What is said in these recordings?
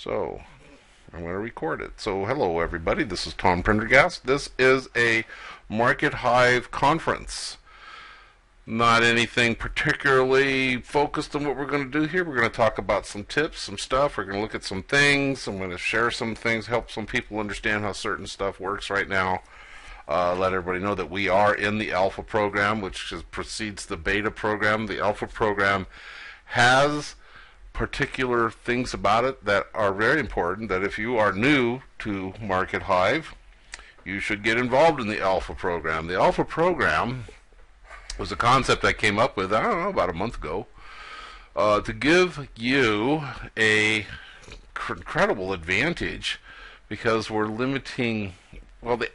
So I'm going to record it. So hello everybody, this is Tom Prendergast. This is a Markethive Conference. Not anything particularly focused on what we're going to do here. We're going to talk about some tips, some stuff. We're going to look at some things. I'm going to share some things, help some people understand how certain stuff works right now. Let everybody know that we are in the alpha program, which precedes the beta program. The alpha program has particular things about it that are very important, that if you are new to Markethive, you should get involved in the alpha program. The alpha program was a concept I came up with, I don't know, about a month ago, to give you a incredible advantage, because we're limiting, well, the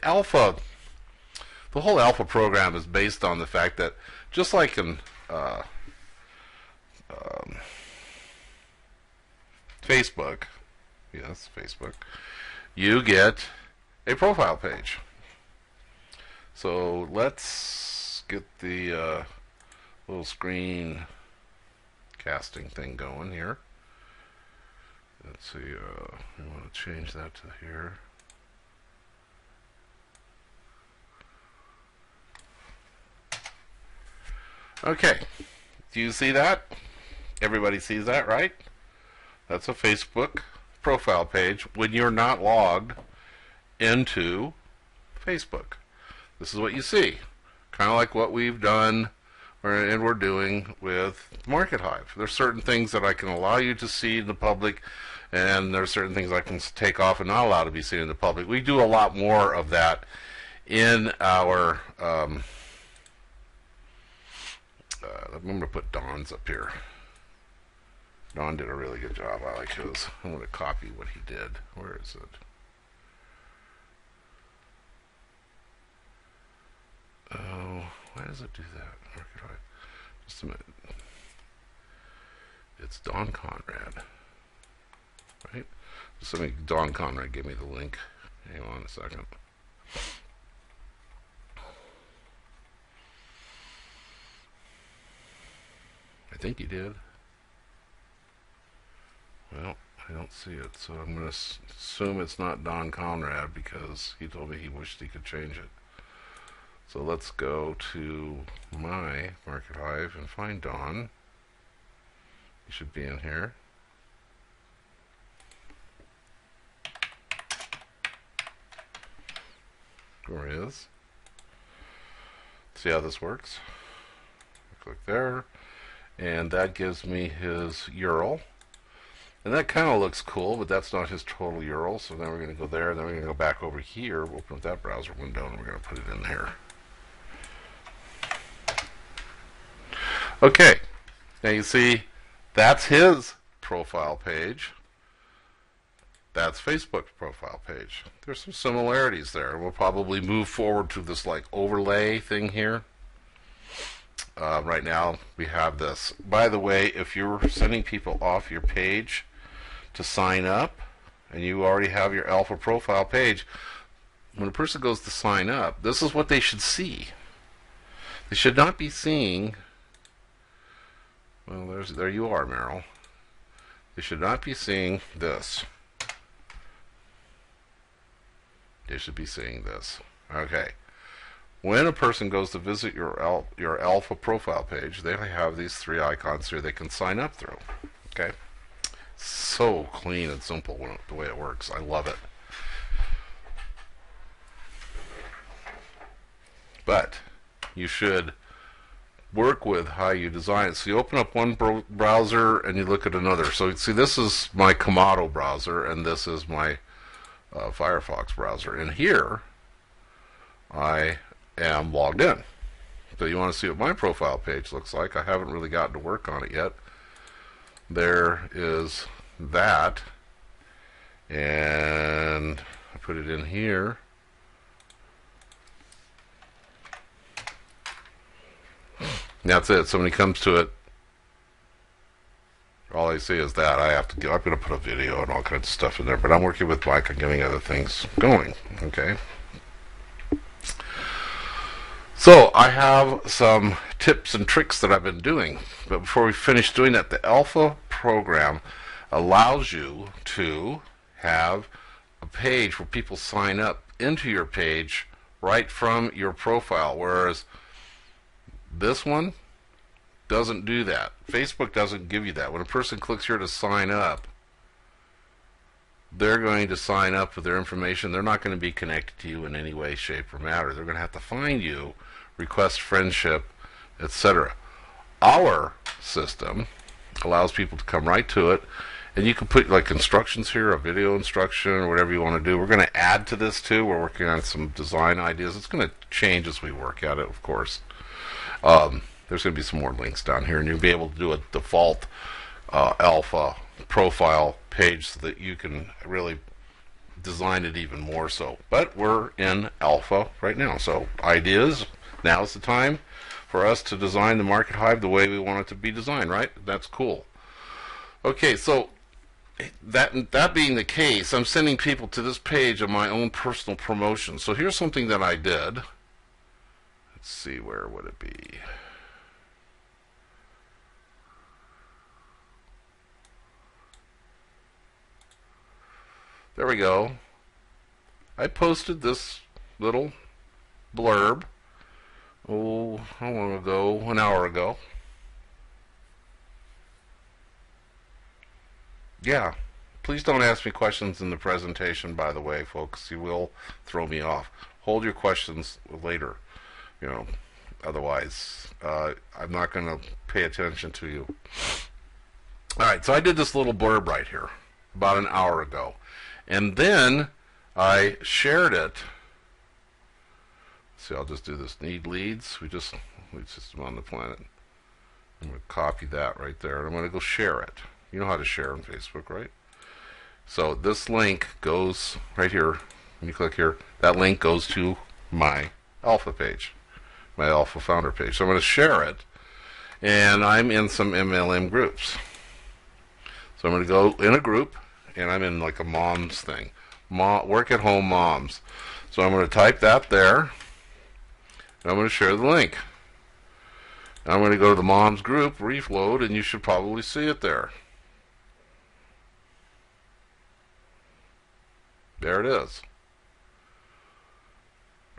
whole alpha program is based on the fact that, just like in Facebook, yes, Facebook, you get a profile page. So let's get the little screen casting thing going here. Let's see, we want to change that to here. Okay, do you see that? Everybody sees that, right? That's a Facebook profile page when you're not logged into Facebook. This is what you see. Kind of like what we've done and we're doing with Markethive. There's certain things that I can allow you to see in the public, and there's certain things I can take off and not allow to be seen in the public. We do a lot more of that in our I'm going to put Don's up here. Don did a really good job. I like his. I'm going to copy what he did. Where is it? Oh, why does it do that? Just a minute. It's Don Conrad, right? Just let me. Don Conrad gave me the link. Hang on a second. I think he did. Well, I don't see it, so I'm going to assume it's not Don Conrad, because he told me he wished he could change it. So let's go to my Markethive and find Don. He should be in here. There he is. See how this works? Click there, and that gives me his URL. And that kind of looks cool, but that's not his total URL. So then we're going to go there, and then we're going to go back over here. We'll open up that browser window, and we're going to put it in here. Okay, now you see that's his profile page. That's Facebook's profile page. There's some similarities there. We'll probably move forward to this like overlay thing here. Right now we have this. By the way, if you're sending people off your page to sign up, and you already have your alpha profile page, when a person goes to sign up, this is what they should see. They should not be seeing, well, there you are, Meryl. They should not be seeing this. They should be seeing this. Okay. When a person goes to visit your alpha profile page, they have these three icons here they can sign up through. Okay? So clean and simple the way it works. I love it. But you should work with how you design it. So you open up one browser and you look at another. So see, this is my Komodo browser, and this is my Firefox browser. And here I am logged in. So you want to see what my profile page looks like. I haven't really gotten to work on it yet. There is that, and I put it in here. That's it. Somebody comes to it, all I see is that. I'm going to put a video and all kinds of stuff in there, but I'm working with Mike on getting other things going. Okay. So I have some tips and tricks that I've been doing, but before we finish doing that, the alpha program allows you to have a page where people sign up into your page right from your profile, whereas this one doesn't do that. Facebook doesn't give you that. When a person clicks here to sign up, they're going to sign up with their information. They're not going to be connected to you in any way, shape, or matter. They're going to have to find you, request friendship, etc. Our system allows people to come right to it, and you can put like instructions here, a video instruction, or whatever you want to do. We're going to add to this too. We're working on some design ideas. It's going to change as we work at it, of course. There's going to be some more links down here, and you'll be able to do a default alpha profile page so that you can really design it even more so. But we're in alpha right now, so ideas, now's the time for us to design the Markethive the way we want it to be designed, right? That's cool. Okay, so that being the case, I'm sending people to this page of my own personal promotion. So here's something that I did. Let's see, where would it be? There we go. I posted this little blurb, how long ago? An hour ago. Yeah. Please don't ask me questions in the presentation, by the way, folks. You will throw me off. Hold your questions later. Otherwise, I'm not going to pay attention to you. Alright, so I did this little blurb right here about an hour ago. And then I shared it. Let's see, I'll just do this. Need leads. Lead system on the planet. I'm going to copy that right there. And I'm going to go share it. You know how to share on Facebook, right? So this link goes right here. When you click here, that link goes to my alpha page, my alpha founder page. So I'm going to share it. And I'm in some MLM groups. So I'm going to go in a group. And I'm in like a mom's thing. Work at home moms. So I'm going to type that there. And I'm going to share the link. And I'm going to go to the mom's group, refload, and you should probably see it there. There it is.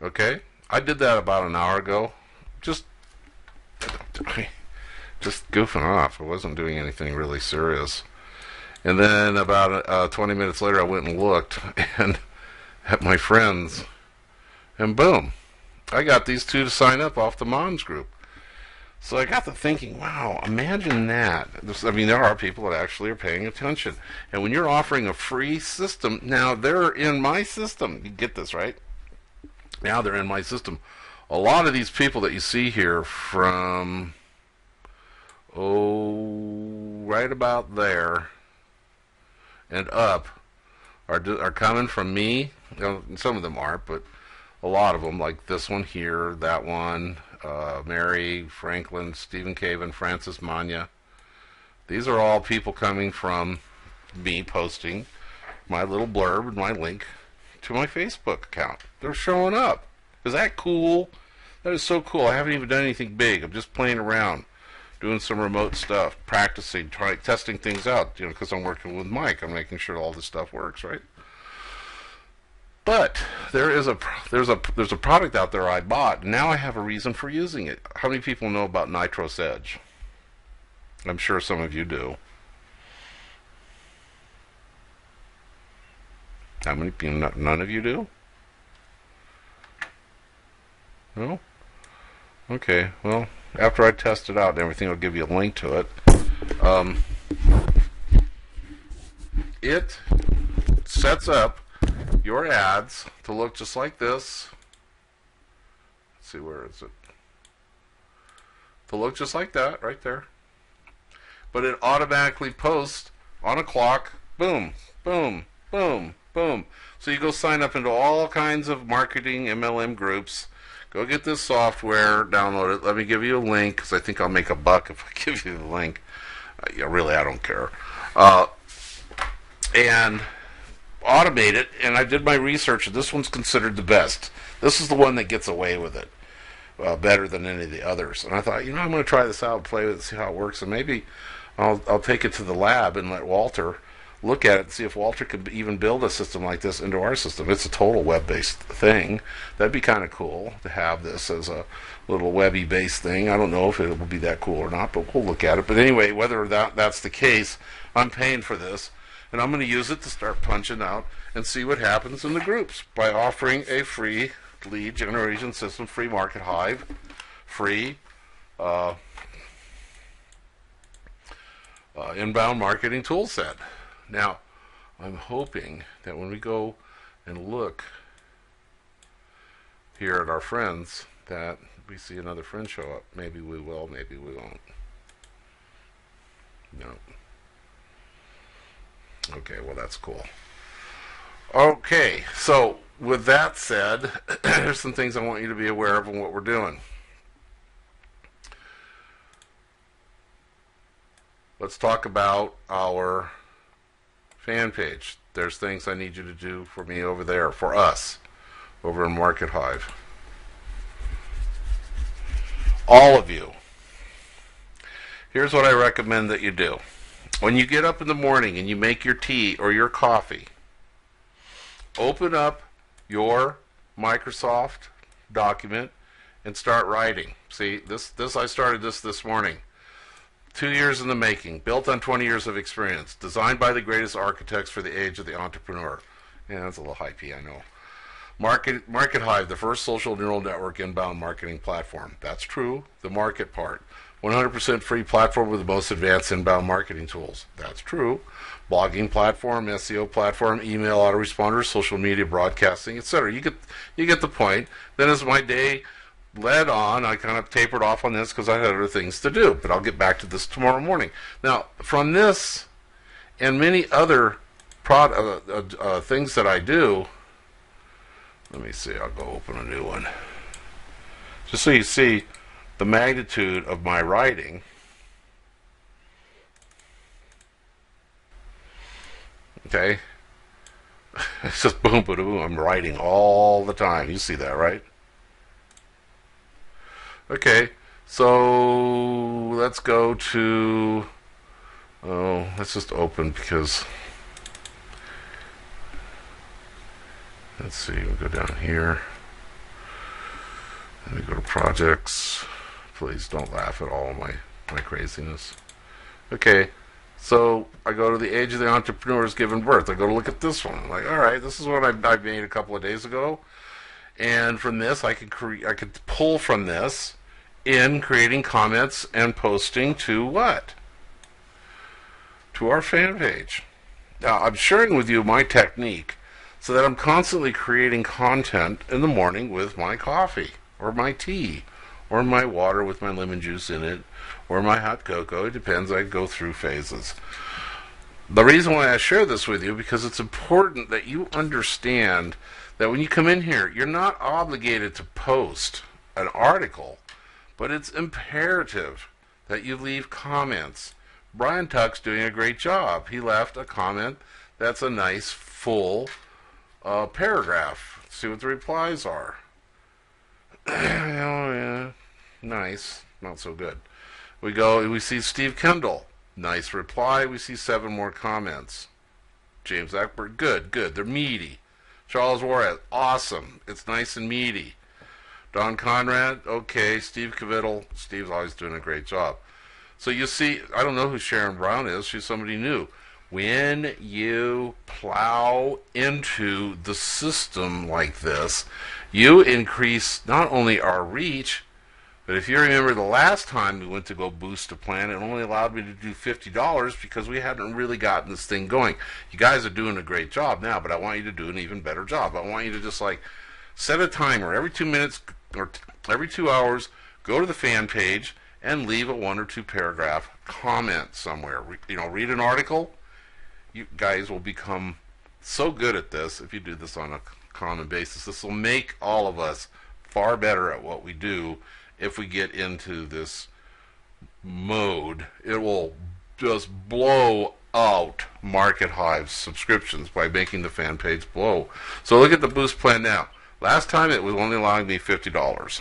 Okay? I did that about an hour ago. Just goofing off. I wasn't doing anything really serious. And then about 20 minutes later, I went and looked and at my friends, and boom, I got these two to sign up off the mom's group. So I got to thinking, wow, imagine that. There are people that actually are paying attention. And when you're offering a free system, now they're in my system. You get this, right? Now they're in my system. A lot of these people that you see here from, right about there and up are coming from me. Some of them aren't, but a lot of them, like this one here, that one, Mary, Franklin, Stephen Caven, Francis Manya. These are all people coming from me posting my little blurb and my link to my Facebook account. They're showing up. Is that cool? That is so cool. I haven't even done anything big. I'm just playing around, doing some remote stuff, practicing, testing things out, because I'm working with Mike. I'm making sure all this stuff works, right? But there's a product out there I bought. Now I have a reason for using it. How many people know about Nitros Edge? I'm sure some of you do. How many people? None of you do? No? Okay, well, after I test it out and everything, I'll give you a link to it. It sets up your ads to look just like this. Let's see, where is it? To look just like that, right there. But it automatically posts on a clock, boom, boom, boom, boom. So you go sign up into all kinds of marketing MLM groups. Go get this software, download it. Let me give you a link, because I think I'll make $1 if I give you the link. Really, I don't care. And automate it, and I did my research, and this one's considered the best. This is the one that gets away with it better than any of the others. And I thought, I'm going to try this out, play with it, see how it works, and maybe I'll take it to the lab and let Walter look at it and see if Walter could even build a system like this into our system. It's a total web-based thing. That'd be kind of cool to have this as a little webby-based thing. I don't know if it will be that cool or not, but we'll look at it. But anyway, whether that's the case, I'm paying for this, and I'm going to use it to start punching out and see what happens in the groups by offering a free lead generation system, free Markethive, free inbound marketing tool set. Now, I'm hoping that when we go and look here at our friends, that we see another friend show up. Maybe we will, maybe we won't. No. Okay, well, that's cool. Okay, so with that said, there's some things I want you to be aware of and what we're doing. Let's talk about our fan page. There's things I need you to do for me over there, for us, over in Markethive. All of you. Here's what I recommend that you do. When you get up in the morning and you make your tea or your coffee, open up your Microsoft document and start writing. See, I started this morning. 2 years in the making, built on 20 years of experience, designed by the greatest architects for the age of the entrepreneur. Yeah, that's a little hypey, I know. Markethive, the first social neural network inbound marketing platform. That's true, the market part. 100% free platform with the most advanced inbound marketing tools. That's true. Blogging platform, SEO platform, email autoresponders, social media broadcasting, etc. You get the point. Then as my day led on, I kind of tapered off on this because I had other things to do, but I'll get back to this tomorrow morning. Now, from this and many other things that I do, let me see, I'll go open a new one. Just so you see the magnitude of my writing. Okay? It's just boom, boom, boom. I'm writing all the time. You see that, right? Okay, so let's go to, let's just open because, let's see, we'll go down here, and we go to projects. Please don't laugh at all my craziness. Okay, so I go to the age of the entrepreneur is given birth. I go to look at this one. I'm like, all right, this is what I made a couple of days ago. And from this, I could pull from this in creating comments and posting to what? To our fan page. Now, I'm sharing with you my technique so that I'm constantly creating content in the morning with my coffee or my tea or my water with my lemon juice in it or my hot cocoa. It depends. I go through phases. The reason why I share this with you because it's important that you understand that when you come in here, you're not obligated to post an article, but it's imperative that you leave comments. Brian Tuck's doing a great job. He left a comment that's a nice, full paragraph. See what the replies are. Oh, yeah. Nice. Not so good. We see Steve Kendall. Nice reply. We see 7 more comments. James Eckberg. Good. They're meaty. Charles Juarez, awesome. It's nice and meaty. Don Conrad, okay. Steve Cavittle, Steve's always doing a great job. So you see, I don't know who Sharon Brown is. She's somebody new. When you plow into the system like this, you increase not only our reach, but if you remember the last time we went to go boost a plan, it only allowed me to do $50 because we hadn't really gotten this thing going. You guys are doing a great job now, but I want you to do an even better job. I want you to just like set a timer every 2 minutes or every 2 hours, go to the fan page and leave a 1 or 2 paragraph comment somewhere. Read an article. You guys will become so good at this if you do this on a common basis. This will make all of us far better at what we do. If we get into this mode, it will just blow out Markethive subscriptions by making the fan page blow. So look at the boost plan now. Last time it was only allowing me $50.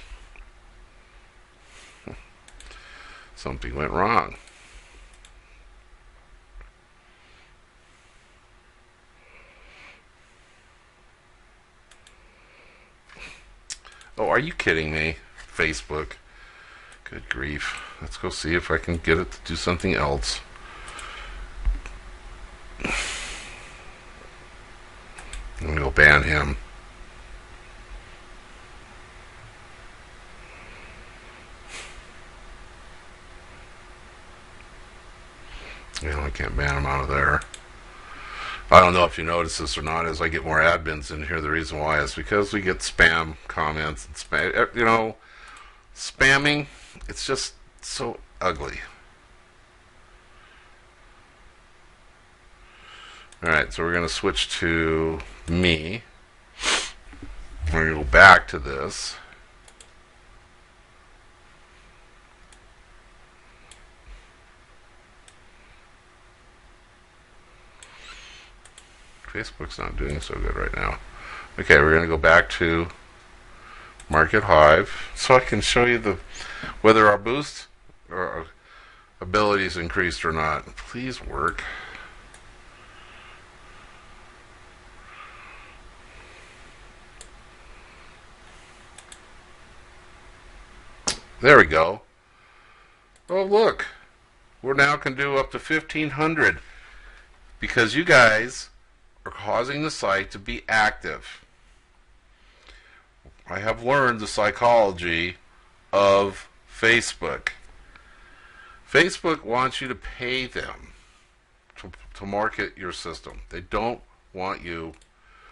Something went wrong. Oh, are you kidding me? Facebook. Good grief. Let's go see if I can get it to do something else. I'm going to go ban him. I can't ban him out of there. I don't know if you notice this or not. As I get more admins in here, the reason why is because we get spam comments and spam. Spamming. It's just so ugly. All right, so we're going to switch to me. We're going to go back to this. Facebook's not doing so good right now. Okay, we're going to go back to Markethive so I can show you whether our boost or our abilities increased or not. Please work. There we go. Oh, look. We now can do up to 1,500 because you guys are causing the site to be active. I have learned the psychology of Facebook. Facebook wants you to pay them to market your system. They don't want you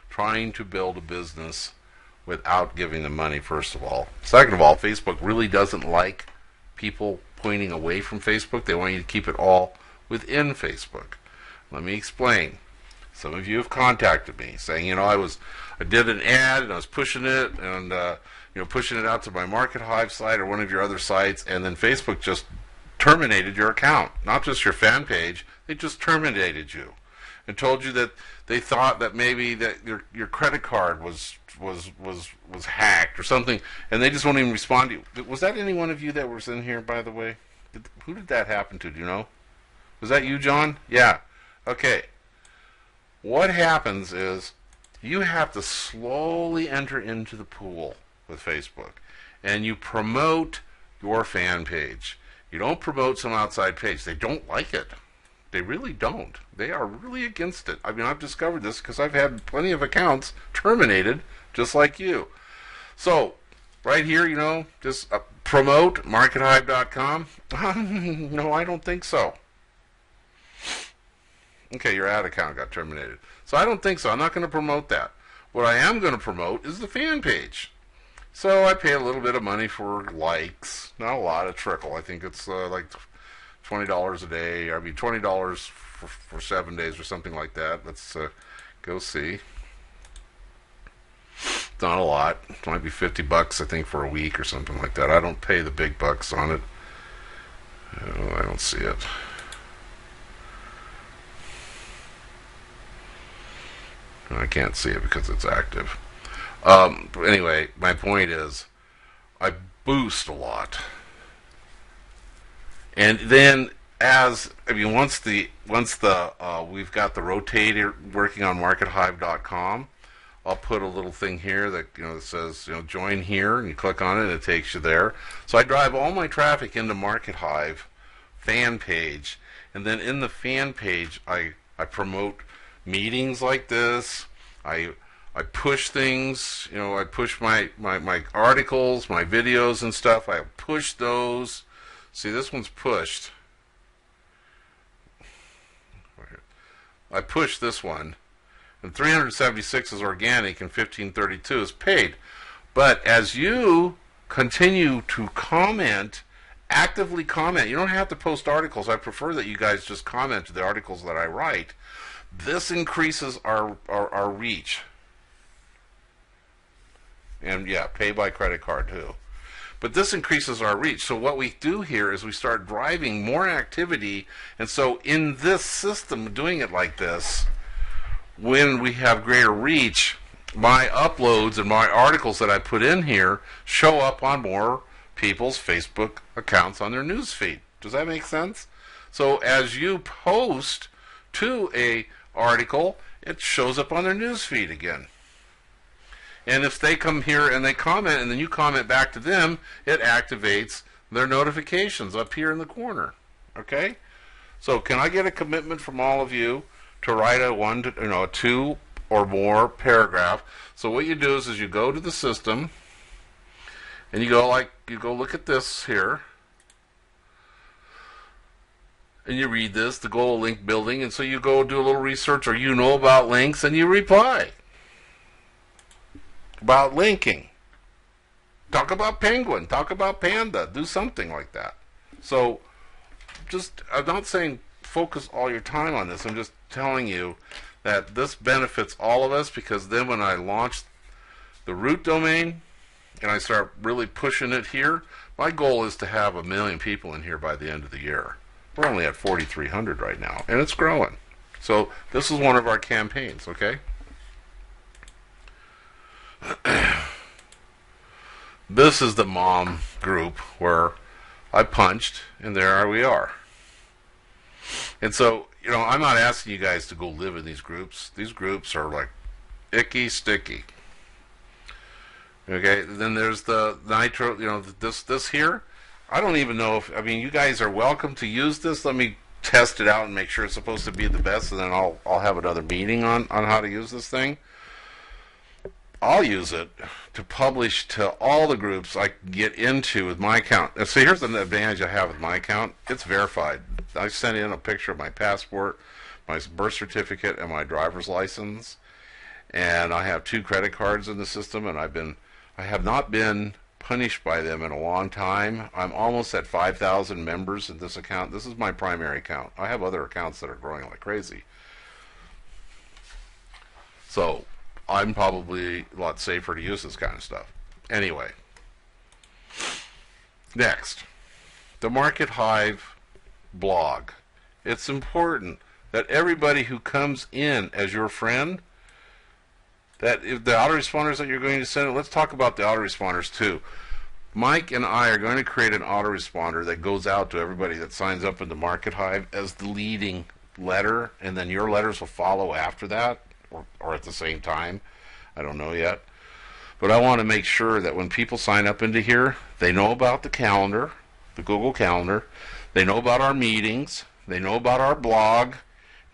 trying to build a business without giving them money, first of all. Second of all, Facebook really doesn't like people pointing away from Facebook. They want you to keep it all within Facebook. Let me explain. Some of you have contacted me saying, I did an ad and I was pushing it and pushing it out to my Markethive site or one of your other sites, and then Facebook just terminated your account. Not just your fan page, they just terminated you and told you that they thought that maybe that your credit card was hacked or something, and they just won't even respond to you. Was that any one of you that was in here, by the way? Who did that happen to? Do you know? Was that you, John? Yeah. Okay. What happens is you have to slowly enter into the pool with Facebook, and you promote your fan page. You don't promote some outside page. They don't like it. They really don't. They are really against it. I mean, I've discovered this because I've had plenty of accounts terminated just like you. So, right here, just promote Markethive.com. No, I don't think so. Okay, your ad account got terminated. So I don't think so. I'm not going to promote that. What I am going to promote is the fan page. So I pay a little bit of money for likes. Not a lot, a trickle. I think it's like $20 a day. I mean, $20 for 7 days or something like that. Let's go see. It's not a lot. It might be $50, I think, for a week or something like that. I don't pay the big bucks on it. Oh, I don't see it. I can't see it because it's active. Anyway, my point is, I boost a lot, and then once we've got the rotator working on Markethive.com, I'll put a little thing here that that says join here, and you click on it, and it takes you there. So I drive all my traffic into Markethive fan page, and then in the fan page, I promote meetings like this. I push things, I push my articles, my videos and stuff. I push those. See, this one's pushed. I push this one. And 376 is organic and 1532 is paid. But as you continue to comment, actively comment, you don't have to post articles. I prefer that you guys just comment to the articles that I write. This increases our reach. And yeah, pay by credit card too. But this increases our reach. So what we do here is we start driving more activity. And so in this system, doing it like this, when we have greater reach, my uploads and my articles that I put in here show up on more people's Facebook accounts on their news feed. Does that make sense? So as you post to a article, it shows up on their news feed again. And if they come here and they comment and then you comment back to them, it activates their notifications up here in the corner. Okay? So can I get a commitment from all of you to write a two or more paragraph? So what you do is you go to the system and you go look at this here. And you read this, the goal of link building, and so you go do a little research or you know about links and you reply about linking. Talk about penguin, talk about panda, do something like that. So I'm not saying focus all your time on this, I'm just telling you that this benefits all of us, because then when I launch the root domain and I start really pushing it here, my goal is to have 1 million people in here by the end of the year. We're only at 4,300 right now, and it's growing. So this is one of our campaigns, okay? This is the mom group where I punched, and there we are. And so, I'm not asking you guys to go live in these groups. These groups are like icky, sticky. Okay, then there's the nitro, this here. I don't even know you guys are welcome to use this. Let me test it out and make sure it's supposed to be the best, and then I'll have another meeting on how to use this thing. I'll use it to publish to all the groups I can get into with my account. And so here's an advantage I have with my account. It's verified. I sent in a picture of my passport, my birth certificate, and my driver's license. And I have 2 credit cards in the system, and I have not been punished by them in a long time. I'm almost at 5,000 members in this account. This is my primary account. I have other accounts that are growing like crazy. So I'm probably a lot safer to use this kind of stuff. Anyway, next, the Markethive blog. It's important that everybody who comes in as your friend, that if the autoresponders that you're going to send, let's talk about the autoresponders too. Mike and I are going to create an autoresponder that goes out to everybody that signs up into Markethive as the leading letter, and then your letters will follow after that, or at the same time. I don't know yet. But I want to make sure that when people sign up into here, they know about the calendar, the Google Calendar, they know about our meetings, they know about our blog,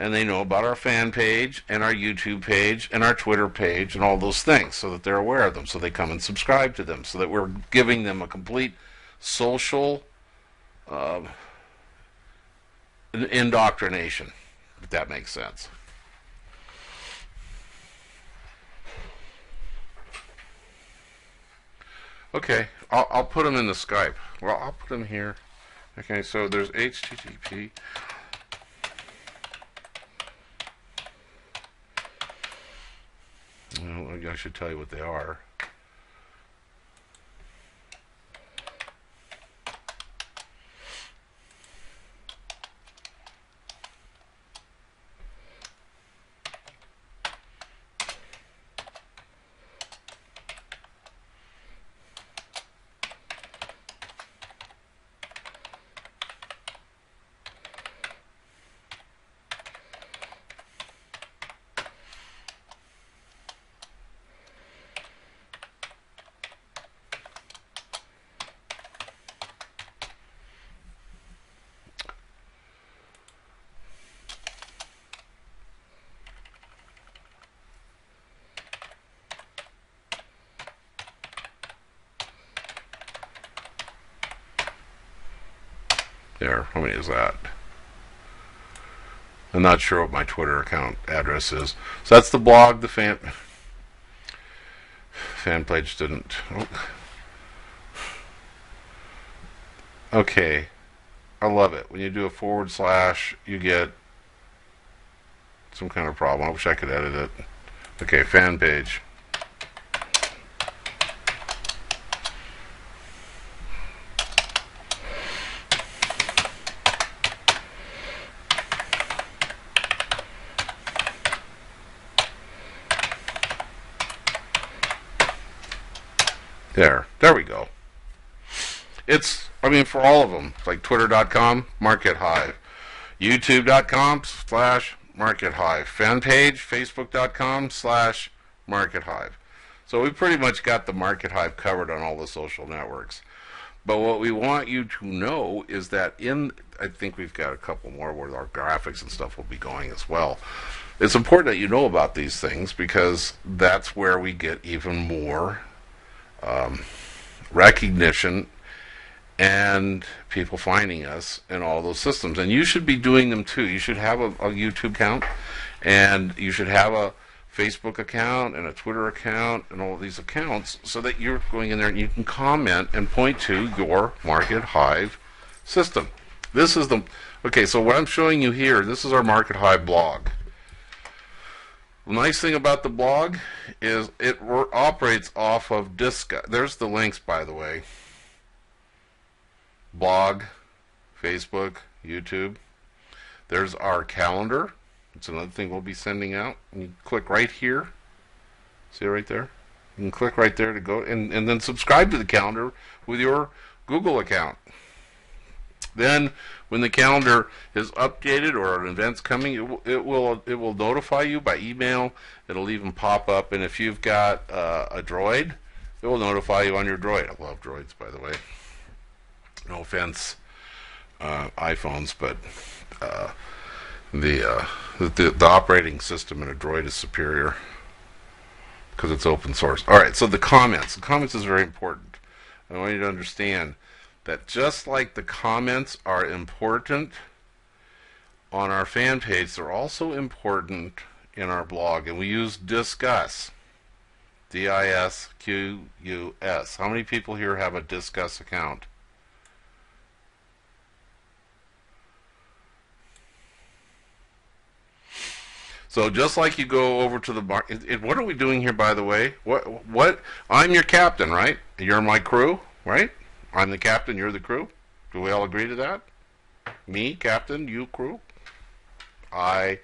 and they know about our fan page and our YouTube page and our Twitter page and all those things, so that they're aware of them, so they come and subscribe to them, so that we're giving them a complete social indoctrination, if that makes sense. Okay, I'll put them in the Skype. Well, I'll put them here. Okay, so there's HTTP. Well, I should tell you what they are. There, how many is that? I'm not sure what my Twitter account address is. So that's the blog, the fan page didn't. Oh. Okay, I love it. When you do a /, you get some kind of problem. I wish I could edit it. Okay, fan page. There we go. It's, for all of them, like twitter.com, Markethive, youtube.com/Markethive, fan page, facebook.com/Markethive. So we pretty much got the Markethive covered on all the social networks. But what we want you to know is that I think we've got a couple more where our graphics and stuff will be going as well. It's important that you know about these things because that's where we get even more recognition and people finding us in all those systems. And you should be doing them too. You should have a YouTube account, and you should have a Facebook account and a Twitter account and all of these accounts so that you're going in there and you can comment and point to your Markethive system. This is okay, so what I'm showing you here, this is our Markethive blog. The nice thing about the blog is it operates off of Disqus. There's the links, by the way. Blog, Facebook, YouTube. There's our calendar. It's another thing we'll be sending out. And you click right here. See it right there? You can click right there to go and then subscribe to the calendar with your Google account. Then when the calendar is updated or an event's coming, it will notify you by email. It'll even pop up, and if you've got a Droid, it will notify you on your Droid. I love Droids, by the way. No offense, iPhones, but the operating system in a Droid is superior because it's open source. All right, so the comments. The comments is very important. I want you to understand that just like the comments are important on our fan page, they're also important in our blog. And we use Disqus. D-I-S-Q-U-S. How many people here have a Disqus account? So just like you go over to the bar, what are we doing here, by the way? What? I'm your captain, right? You're my crew, right? I'm the captain, you're the crew. Do we all agree to that? Me, captain, you, crew. I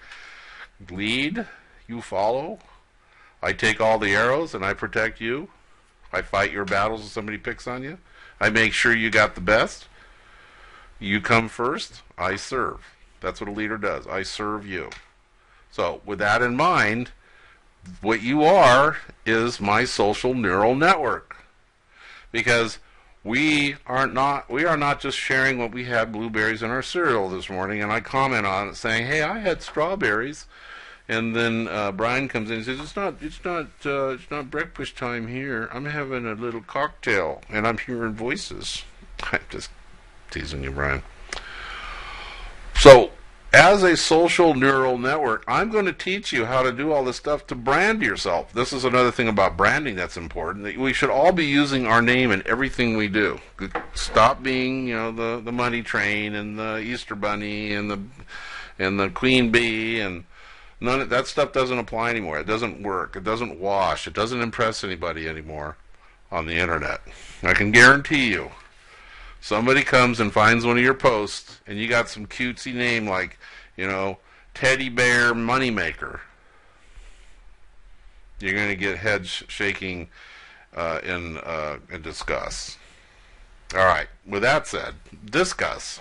lead, you follow. I take all the arrows and I protect you. I fight your battles if somebody picks on you. I make sure you got the best. You come first, I serve. That's what a leader does. I serve you. So with that in mind, what you are is my social neural network. Because we are not just sharing what we had blueberries in our cereal this morning, and I comment on it saying, "Hey, I had strawberries," and then Brian comes in and says, "It's not breakfast time here. I'm having a little cocktail, and I'm hearing voices." I'm just teasing you, Brian. So, as a social neural network, I'm going to teach you how to do all this stuff to brand yourself. This is another thing about branding that's important. That we should all be using our name in everything we do. Stop being, the money train and the Easter bunny and the queen bee, and none of that stuff doesn't apply anymore. It doesn't work. It doesn't wash. It doesn't impress anybody anymore on the internet. I can guarantee you. Somebody comes and finds one of your posts, and you got some cutesy name like, Teddy Bear Moneymaker. You're going to get heads shaking in disgust. All right. With that said, Disqus.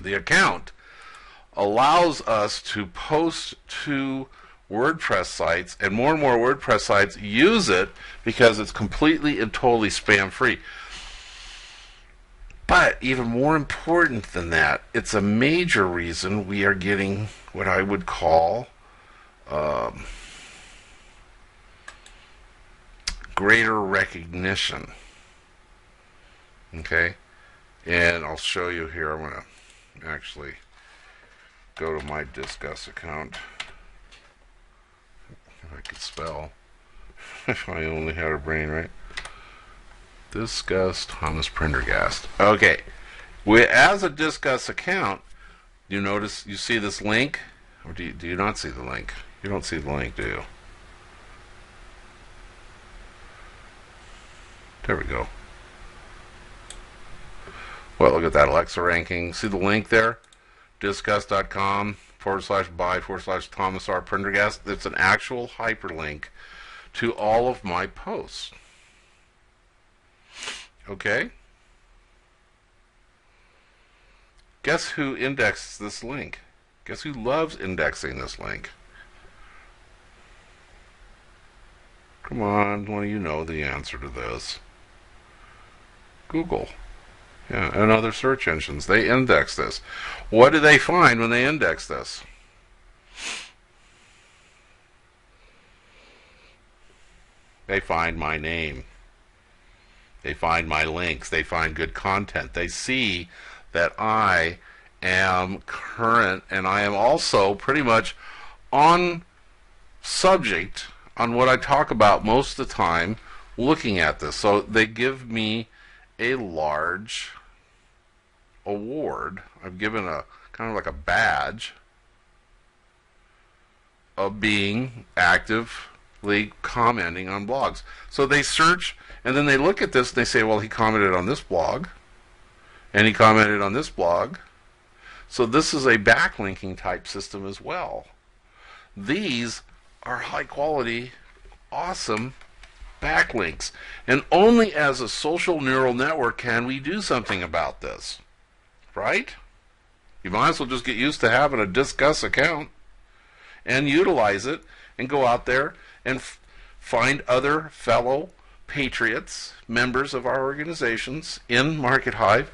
The account allows us to post to WordPress sites, and more WordPress sites use it because it's completely and totally spam-free. But even more important than that, it's a major reason we are getting what I would call greater recognition. Okay? And I'll show you here. I'm going to actually go to my Disqus account. If I could spell. If I only had a brain, right? Disqus Thomas Prendergast. Okay, as a Disqus account, you see this link, or do you not see the link? You don't see the link, do you? There we go. Well, look at that Alexa ranking. See the link there? Disqus.com/by/Thomas R. Prendergast. It's an actual hyperlink to all of my posts. Okay? Guess who indexes this link? Guess who loves indexing this link? Come on, one of you know the answer to this. Google. Yeah, and other search engines. They index this. What do they find when they index this? They find my name. They find my links. They find good content. They see that I am current and I am also pretty much on subject on what I talk about most of the time looking at this. So they give me a large award. I've given a kind of like a badge of being actively commenting on blogs. So they search and then they look at this and they say, well, he commented on this blog and he commented on this blog. So this is a backlinking type system as well. These are high quality, awesome backlinks. And only as a social neural network can we do something about this. Right? You might as well just get used to having a Discuss account and utilize it and go out there and find other fellow patriots, members of our organizations in Markethive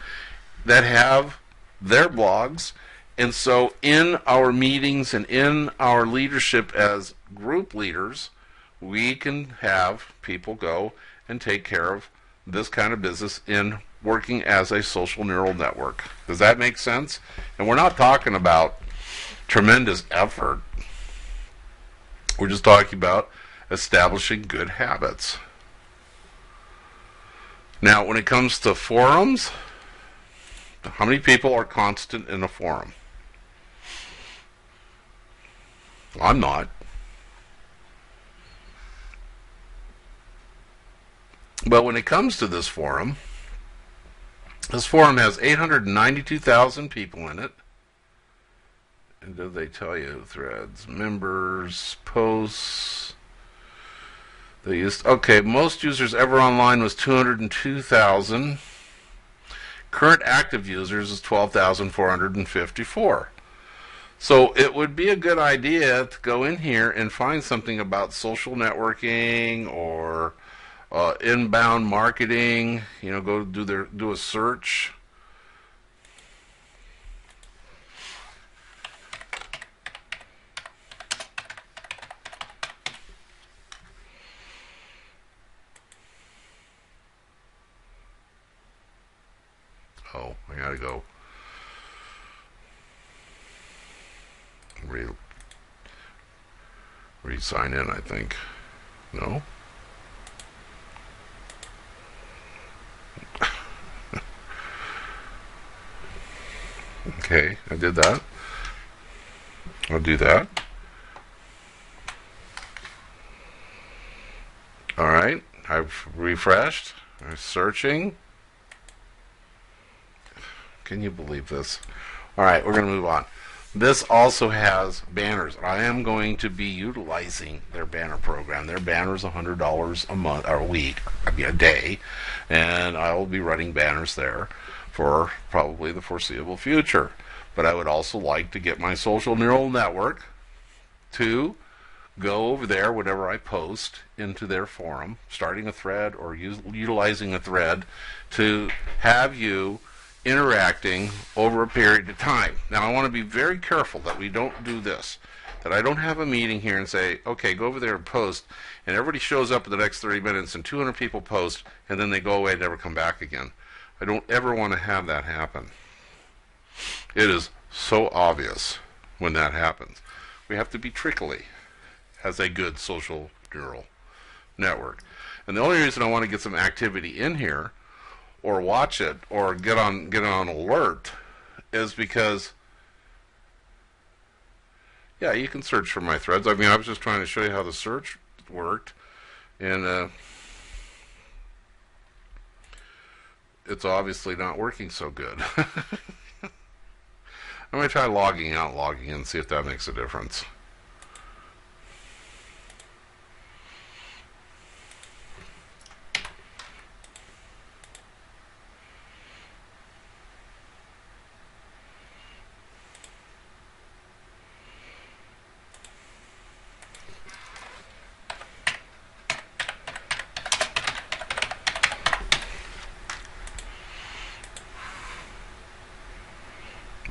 that have their blogs. And so in our meetings and in our leadership as group leaders, we can have people go and take care of this kind of business in working as a social neural network. Does that make sense? And we're not talking about tremendous effort. We're just talking about establishing good habits. Now, when it comes to forums, how many people are constant in a forum? I'm not. But when it comes to this forum has 892,000 people in it. And do they tell you threads, members, posts? They used, okay, most users ever online was 202,000. Current active users is 12,454. So it would be a good idea to go in here and find something about social networking or inbound marketing. You know, go do a search. Oh, I gotta go re-sign in, I think. No? Okay, I did that. I'll do that. Alright, I've refreshed. I'm searching. Can you believe this? Alright, we're going to move on. This also has banners. I am going to be utilizing their banner program. Their banner is $100 a month or a week, a day, and I will be running banners there for probably the foreseeable future. But I would also like to get my social neural network to go over there whenever I post into their forum, starting a thread or utilizing a thread to have you interacting over a period of time. Now I want to be very careful that we don't do this, that I don't have a meeting here and say, okay, go over there and post, and everybody shows up in the next 30 minutes and 200 people post and then they go away and never come back again. I don't ever want to have that happen. It is so obvious when that happens. We have to be trickly as a good social neural network. And the only reason I want to get some activity in here or watch it or get on alert is because, yeah, you can search for my threads. I mean, I was just trying to show you how the search worked, and it's obviously not working so good. I'm going to try logging out, logging in, see if that makes a difference.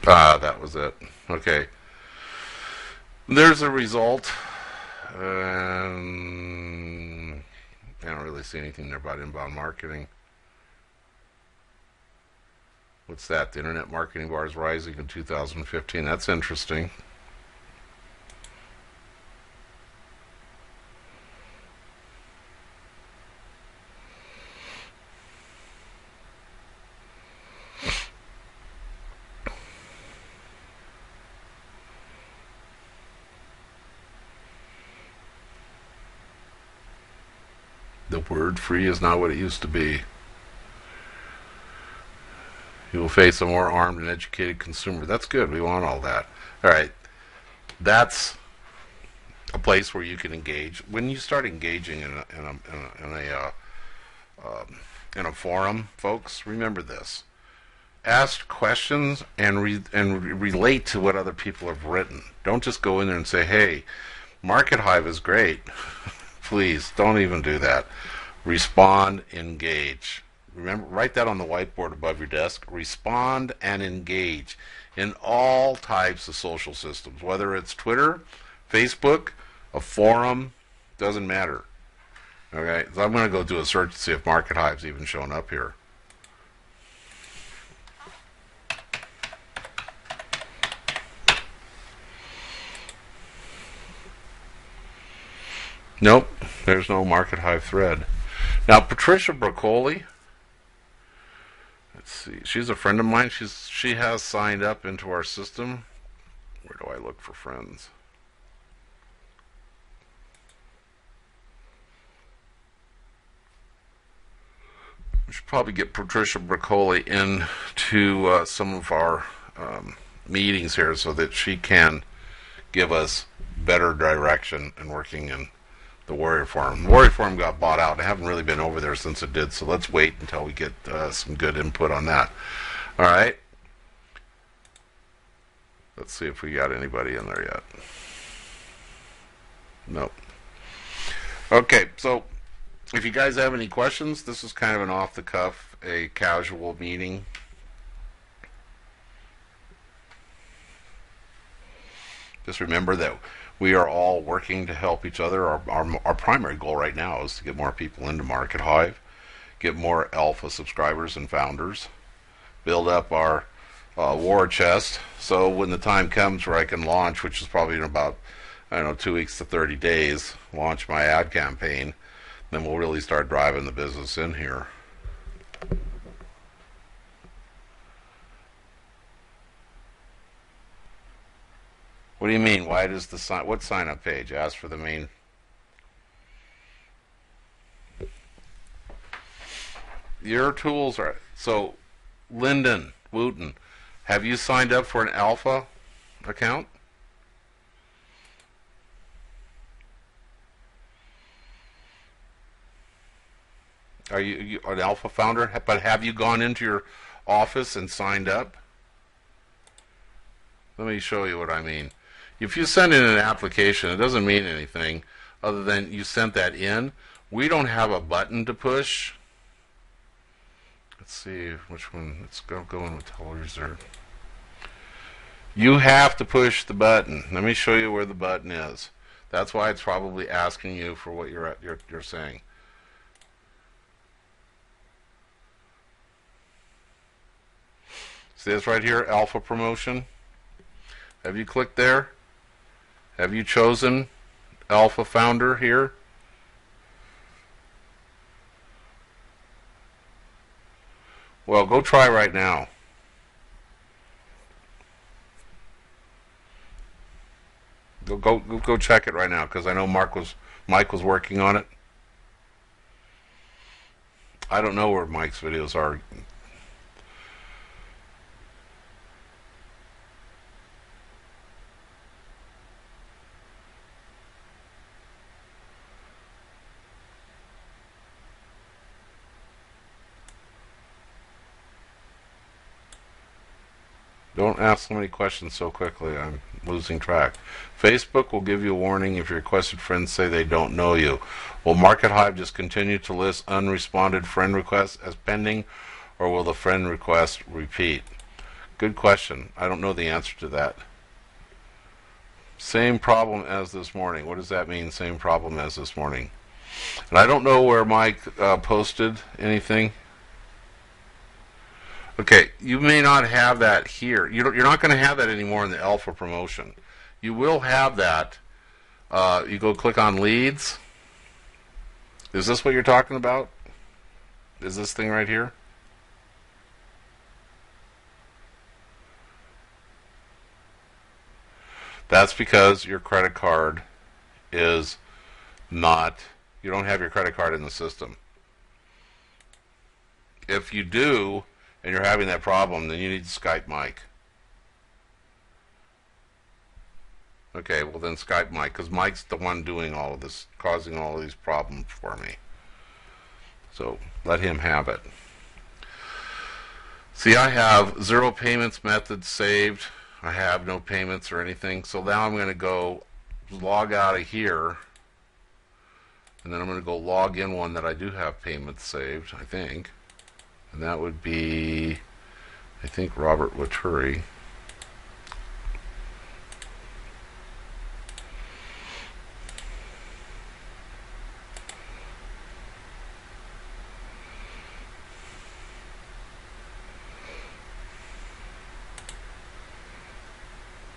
Ah, that was it. Okay. There's a result. I don't really see anything there about inbound marketing. What's that? The internet marketing bar is rising in 2015. That's interesting. The word free is not what it used to be. You will face a more armed and educated consumer. That's good. We want all that. All right. That's a place where you can engage. When you start engaging in a forum, folks, remember this: ask questions and relate to what other people have written. Don't just go in there and say, "Hey, Markethive is great." Please don't even do that. Respond, engage. Remember, write that on the whiteboard above your desk. Respond and engage in all types of social systems, whether it's Twitter, Facebook, a forum, doesn't matter. Okay, so I'm going to go do a search to see if Markethive's even showing up here. Nope, there's no Markethive thread. Now, Patricia Broccoli, let's see, she's a friend of mine. She has signed up into our system. Where do I look for friends? We should probably get Patricia Broccoli into some of our meetings here so that she can give us better direction in working in the Warrior Forum. The Warrior Forum got bought out. I haven't really been over there since it did, so let's wait until we get some good input on that. All right. Let's see if we got anybody in there yet. Nope. Okay, so if you guys have any questions, this is kind of an off-the-cuff, a casual meeting. Just remember that we are all working to help each other. Our primary goal right now is to get more people into Markethive, get more alpha subscribers and founders, build up our war chest, so when the time comes where I can launch, which is probably in about, 2 weeks to 30 days, launch my ad campaign, then we'll really start driving the business in here. What do you mean? Why does what sign up page? Ask for the main. Your tools are so. Lyndon Wooten, have you signed up for an alpha account? Are you an alpha founder? But have you gone into your office and signed up? Let me show you what I mean. If you send in an application, it doesn't mean anything other than you sent that in. We don't have a button to push. Let's see which one. Let's go in with Telereserve. You have to push the button. Let me show you where the button is. That's why it's probably asking you for what you're saying. See this right here, Alpha Promotion? Have you clicked there? Have you chosen Alpha Founder here? Well, go try right now. Go check it right now, because I know Mike was working on it. I don't know where Mike's videos are. Don't ask so many questions so quickly. I'm losing track. Facebook will give you a warning if your requested friends say they don't know you. Will Markethive just continue to list unresponded friend requests as pending, or will the friend request repeat? Good question. I don't know the answer to that. Same problem as this morning. What does that mean, same problem as this morning? And I don't know where Mike posted anything. Okay, you may not have that here. You're not going to have that anymore in the alpha promotion. You will have that. You go click on leads. Is this what you're talking about? Is this thing right here? That's because your credit card is not, you don't have your credit card in the system. If you do, and you're having that problem, then you need to Skype Mike. Okay, well then Skype Mike, because Mike's the one doing all of this, causing all of these problems for me. So let him have it. See, I have 0 payments method saved. I have no payments or anything. So now I'm going to go log out of here. And then I'm going to go log in one that I do have payments saved, I think. And that would be, I think, Robert Waturi.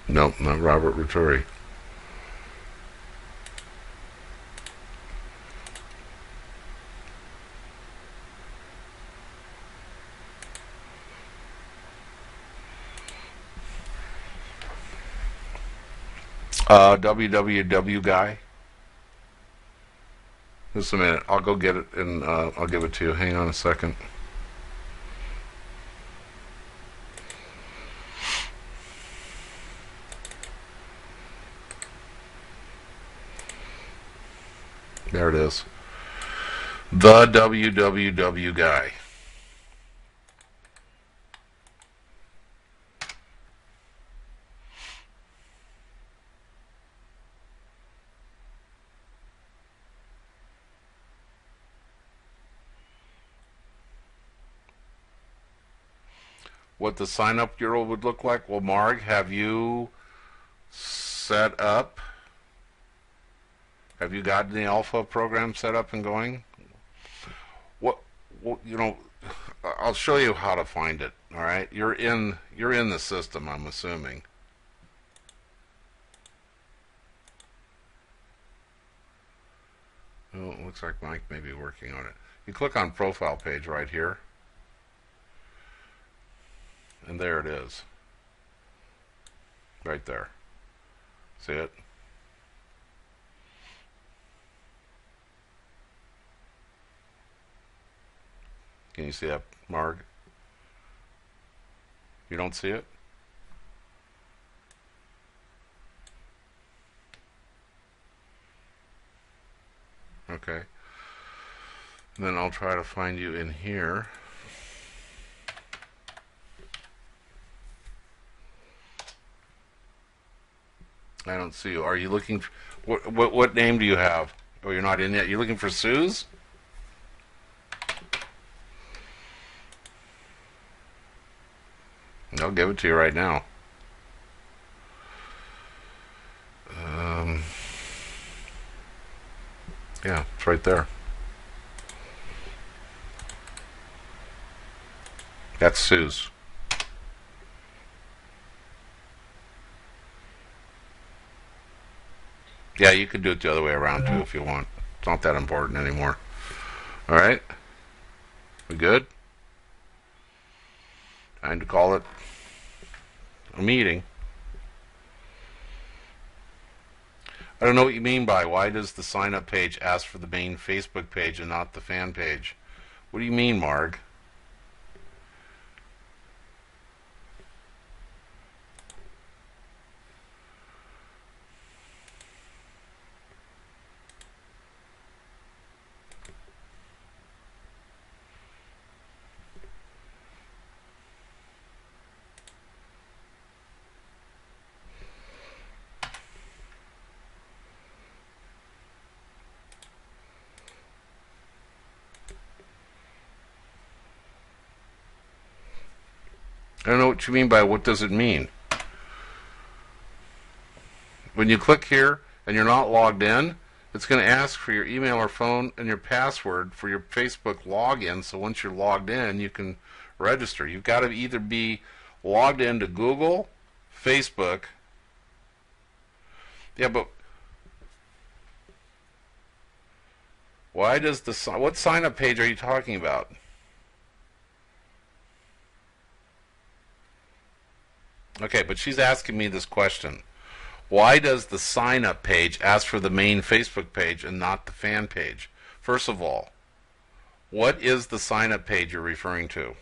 Nope, not Robert Waturi. WWW guy. Just a minute. I'll go get it and I'll give it to you. Hang on a second. There it is. The WWW guy. What the sign up URL would look like? Well, Marg, have you set up? Have you got the alpha program set up and going? What you know, I'll show you how to find it. All right, you're in the system, I'm assuming. Oh, it looks like Mike may be working on it. You click on profile page right here, and there it is. Right there. See it? Can you see that, Marg? You don't see it? Okay. And then I'll try to find you in here. I don't see you. Are you looking for, what name do you have? Oh, you're not in yet. You're looking for Sue's? I'll give it to you right now. Yeah, it's right there. That's Sue's. Yeah, you could do it the other way around too if you want. It's not that important anymore. All right? We good? Time to call it a meeting. I don't know what you mean by why does the sign up page ask for the main Facebook page and not the fan page? What do you mean, Marg? I don't know what you mean by what does it mean. When you click here and you're not logged in, it's going to ask for your email or phone and your password for your Facebook login, so once you're logged in, you can register. You've got to either be logged into Google, Facebook. Yeah, but why does what sign-up page are you talking about? Okay, but she's asking me this question. Why does the sign-up page ask for the main Facebook page and not the fan page? First of all, what is the sign-up page you're referring to?